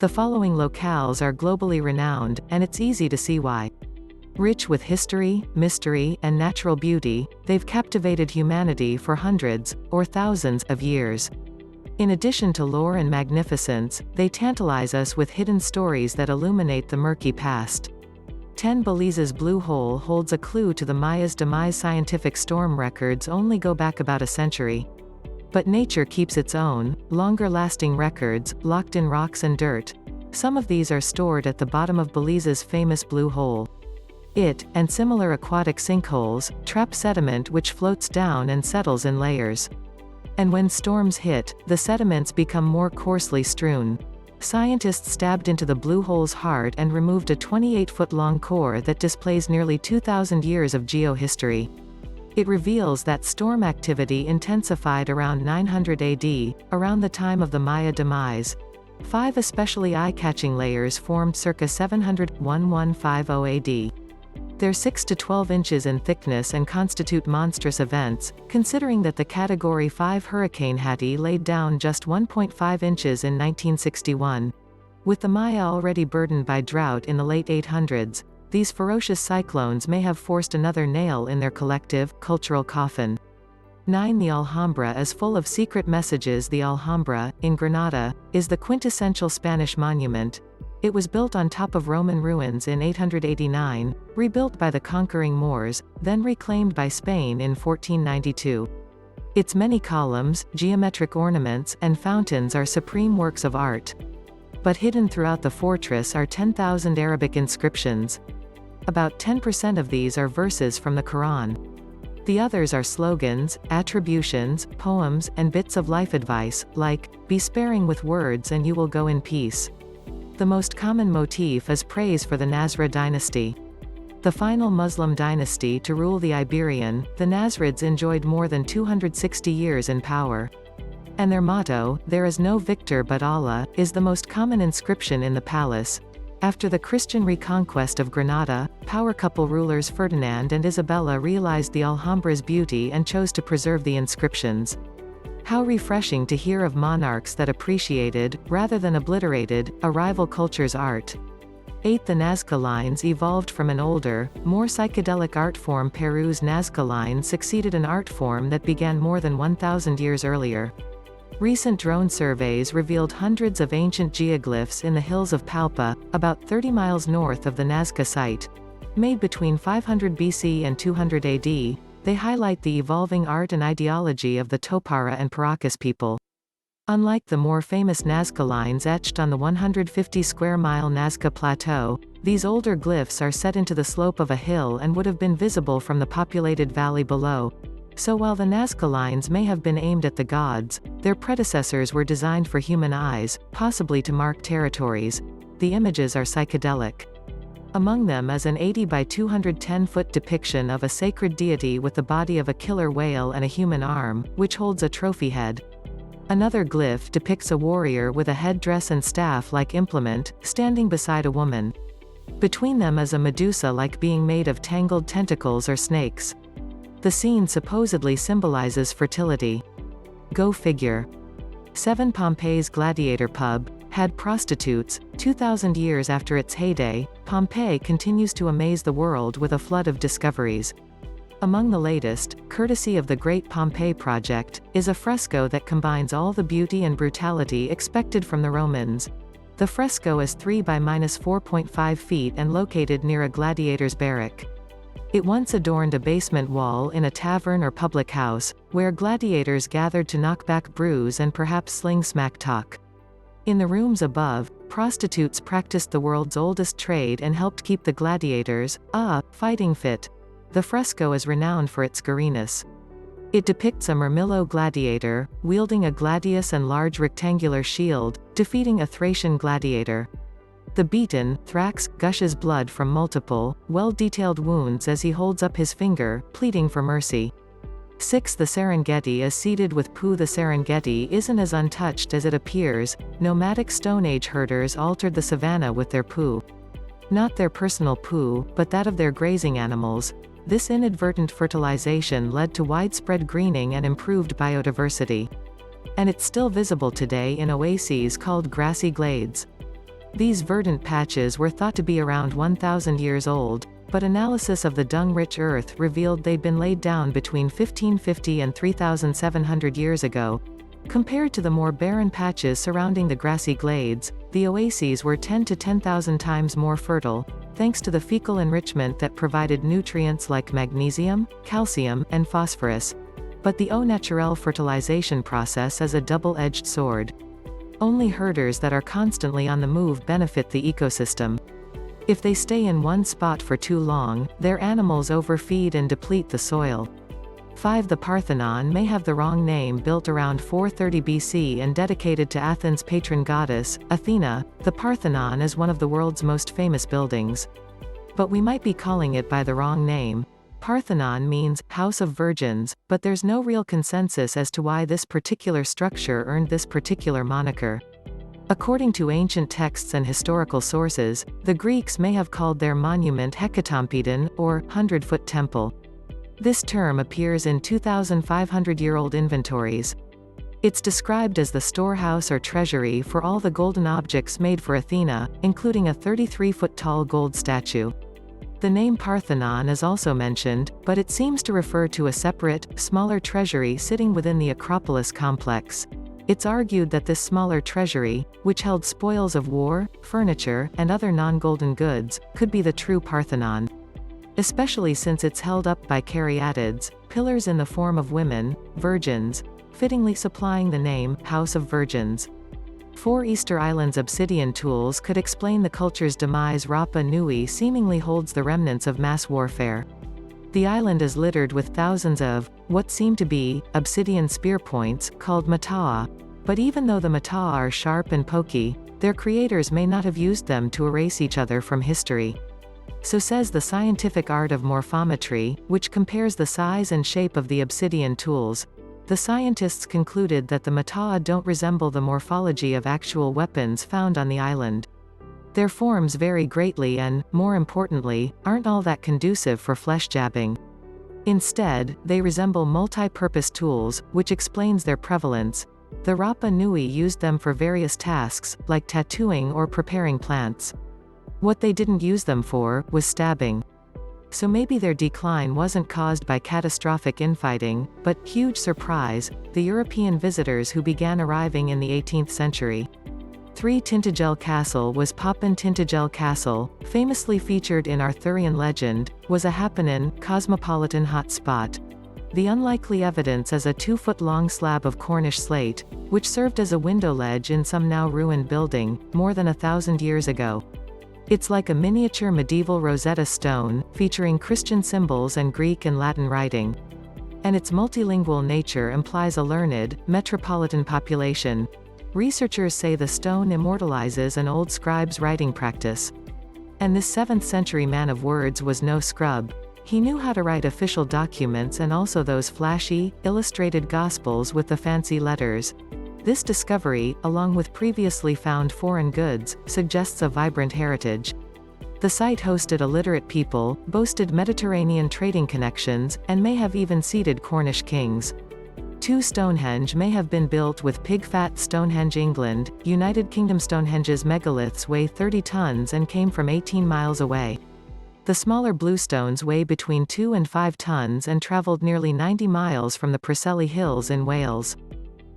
The following locales are globally renowned, and it's easy to see why. Rich with history, mystery, and natural beauty, they've captivated humanity for hundreds, or thousands, of years. In addition to lore and magnificence, they tantalize us with hidden stories that illuminate the murky past. 10 Belize's Blue Hole holds a clue to the Maya's demise. Scientific storm records only go back about a century. But nature keeps its own, longer-lasting records, locked in rocks and dirt. Some of these are stored at the bottom of Belize's famous Blue Hole. It, and similar aquatic sinkholes, trap sediment which floats down and settles in layers. And when storms hit, the sediments become more coarsely strewn. Scientists stabbed into the Blue Hole's heart and removed a 28-foot-long core that displays nearly 2,000 years of geohistory. It reveals that storm activity intensified around 900 AD, around the time of the Maya demise. 5 especially eye-catching layers formed circa 700–1150 AD. They're 6 to 12 inches in thickness and constitute monstrous events, considering that the Category 5 Hurricane Hattie laid down just 1.5 inches in 1961. With the Maya already burdened by drought in the late 800s, these ferocious cyclones may have forced another nail in their collective, cultural coffin. 9 The Alhambra is full of secret messages. The Alhambra, in Granada, is the quintessential Spanish monument. It was built on top of Roman ruins in 889, rebuilt by the conquering Moors, then reclaimed by Spain in 1492. Its many columns, geometric ornaments, and fountains are supreme works of art. But hidden throughout the fortress are 10,000 Arabic inscriptions. About 10% of these are verses from the Quran. The others are slogans, attributions, poems, and bits of life advice, like, "Be sparing with words and you will go in peace." The most common motif is praise for the Nasrid dynasty. The final Muslim dynasty to rule the Iberian, the Nasrids enjoyed more than 260 years in power. And their motto, "There is no victor but Allah," is the most common inscription in the palace. After the Christian reconquest of Granada, power couple rulers Ferdinand and Isabella realized the Alhambra's beauty and chose to preserve the inscriptions. How refreshing to hear of monarchs that appreciated, rather than obliterated, a rival culture's art. 8 The Nazca lines evolved from an older, more psychedelic art form. Peru's Nazca line succeeded an art form that began more than 1,000 years earlier. Recent drone surveys revealed hundreds of ancient geoglyphs in the hills of Palpa, about 30 miles north of the Nazca site. Made between 500 BC and 200 AD, they highlight the evolving art and ideology of the Topara and Paracas people. Unlike the more famous Nazca lines etched on the 150-square-mile Nazca Plateau, these older glyphs are set into the slope of a hill and would have been visible from the populated valley below. So while the Nazca lines may have been aimed at the gods, their predecessors were designed for human eyes, possibly to mark territories. The images are psychedelic. Among them is an 80 by 210-foot depiction of a sacred deity with the body of a killer whale and a human arm, which holds a trophy head. Another glyph depicts a warrior with a headdress and staff-like implement, standing beside a woman. Between them is a Medusa-like being made of tangled tentacles or snakes. The scene supposedly symbolizes fertility. Go figure. 7 Pompeii's Gladiator Pub had prostitutes. 2,000 years after its heyday, Pompeii continues to amaze the world with a flood of discoveries. Among the latest, courtesy of the Great Pompeii Project, is a fresco that combines all the beauty and brutality expected from the Romans. The fresco is 3 by -4.5 feet and located near a gladiator's barrack. It once adorned a basement wall in a tavern or public house, where gladiators gathered to knock back brews and perhaps sling smack talk. In the rooms above, prostitutes practiced the world's oldest trade and helped keep the gladiators, fighting fit. The fresco is renowned for its goriness. It depicts a Murmillo gladiator, wielding a gladius and large rectangular shield, defeating a Thracian gladiator. The beaten, Thrax, gushes blood from multiple, well-detailed wounds as he holds up his finger, pleading for mercy. 6 The Serengeti is seeded with poo. The Serengeti isn't as untouched as it appears. Nomadic Stone Age herders altered the savanna with their poo. Not their personal poo, but that of their grazing animals. This inadvertent fertilization led to widespread greening and improved biodiversity. And it's still visible today in oases called grassy glades. These verdant patches were thought to be around 1,000 years old, but analysis of the dung-rich earth revealed they'd been laid down between 1550 and 3,700 years ago. Compared to the more barren patches surrounding the grassy glades, the oases were 10 to 10,000 times more fertile, thanks to the fecal enrichment that provided nutrients like magnesium, calcium, and phosphorus. But the au naturel fertilization process is a double-edged sword. Only herders that are constantly on the move benefit the ecosystem. If they stay in one spot for too long, their animals overfeed and deplete the soil. 5. The Parthenon may have the wrong name. Built around 430 BC and dedicated to Athens' patron goddess, Athena, the Parthenon is one of the world's most famous buildings. But we might be calling it by the wrong name. Parthenon means House of Virgins, but there's no real consensus as to why this particular structure earned this particular moniker. According to ancient texts and historical sources, the Greeks may have called their monument Hekatompedon, or 100-foot temple. This term appears in 2,500-year-old inventories. It's described as the storehouse or treasury for all the golden objects made for Athena, including a 33-foot-tall gold statue. The name Parthenon is also mentioned, but it seems to refer to a separate, smaller treasury sitting within the Acropolis complex. It's argued that this smaller treasury, which held spoils of war, furniture, and other non-golden goods, could be the true Parthenon. Especially since it's held up by caryatids, pillars in the form of women, virgins, fittingly supplying the name, House of Virgins. 4. Easter Island's obsidian tools could explain the culture's demise. Rapa Nui seemingly holds the remnants of mass warfare. The island is littered with thousands of, what seem to be, obsidian spear points, called mata'a. But even though the mata'a are sharp and pokey, their creators may not have used them to erase each other from history. So says the scientific art of morphometry, which compares the size and shape of the obsidian tools. The scientists concluded that the mata'a don't resemble the morphology of actual weapons found on the island. Their forms vary greatly and, more importantly, aren't all that conducive for flesh jabbing. Instead, they resemble multi-purpose tools, which explains their prevalence. The Rapa Nui used them for various tasks, like tattooing or preparing plants. What they didn't use them for was stabbing. So maybe their decline wasn't caused by catastrophic infighting, but, huge surprise, the European visitors who began arriving in the 18th century. 3. Tintagel Castle was Papin Tintagel Castle, famously featured in Arthurian legend, was a happening, cosmopolitan hotspot. The unlikely evidence is a 2-foot-long slab of Cornish slate, which served as a window ledge in some now ruined building, more than 1,000 years ago. It's like a miniature medieval Rosetta Stone, featuring Christian symbols and Greek and Latin writing. And its multilingual nature implies a learned, metropolitan population. Researchers say the stone immortalizes an old scribe's writing practice. And this 7th century man of words was no scrub. He knew how to write official documents and also those flashy, illustrated gospels with the fancy letters. This discovery, along with previously found foreign goods, suggests a vibrant heritage. The site hosted illiterate people, boasted Mediterranean trading connections, and may have even seated Cornish kings. 2. Stonehenge may have been built with pig fat. Stonehenge, England, United Kingdom. Stonehenge's megaliths weigh 30 tons and came from 18 miles away. The smaller bluestones weigh between 2 and 5 tons and travelled nearly 90 miles from the Preseli Hills in Wales.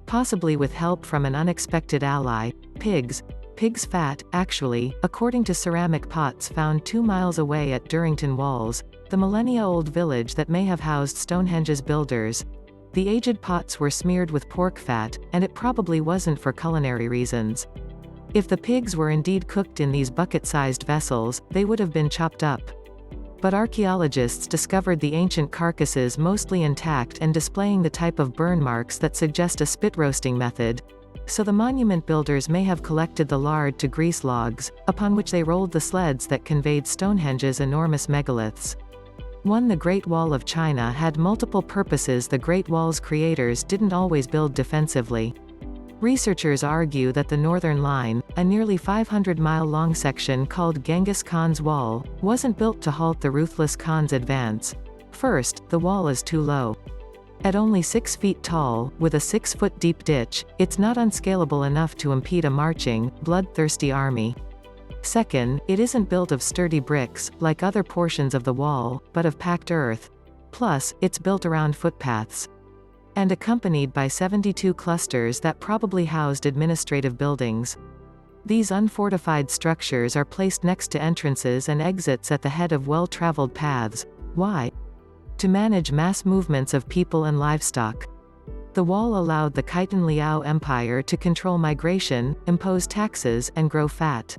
Possibly with help from an unexpected ally, pigs. Pig's fat, actually, according to ceramic pots found 2 miles away at Durrington Walls, the millennia-old village that may have housed Stonehenge's builders. The aged pots were smeared with pork fat, and it probably wasn't for culinary reasons. If the pigs were indeed cooked in these bucket-sized vessels, they would have been chopped up. But archaeologists discovered the ancient carcasses mostly intact and displaying the type of burn marks that suggest a spit roasting method. So the monument builders may have collected the lard to grease logs, upon which they rolled the sleds that conveyed Stonehenge's enormous megaliths. 1. The Great Wall of China had multiple purposes. The Great Wall's creators didn't always build defensively. Researchers argue that the Northern Line, a nearly 500-mile-long section called Genghis Khan's Wall, wasn't built to halt the ruthless Khan's advance. First, the wall is too low. At only 6 feet tall, with a 6-foot deep ditch, it's not unscalable enough to impede a marching, bloodthirsty army. Second, it isn't built of sturdy bricks, like other portions of the wall, but of packed earth. Plus, it's built around footpaths. And accompanied by 72 clusters that probably housed administrative buildings. These unfortified structures are placed next to entrances and exits at the head of well-traveled paths. Why? To manage mass movements of people and livestock. The wall allowed the Khitan Liao Empire to control migration, impose taxes, and grow fat.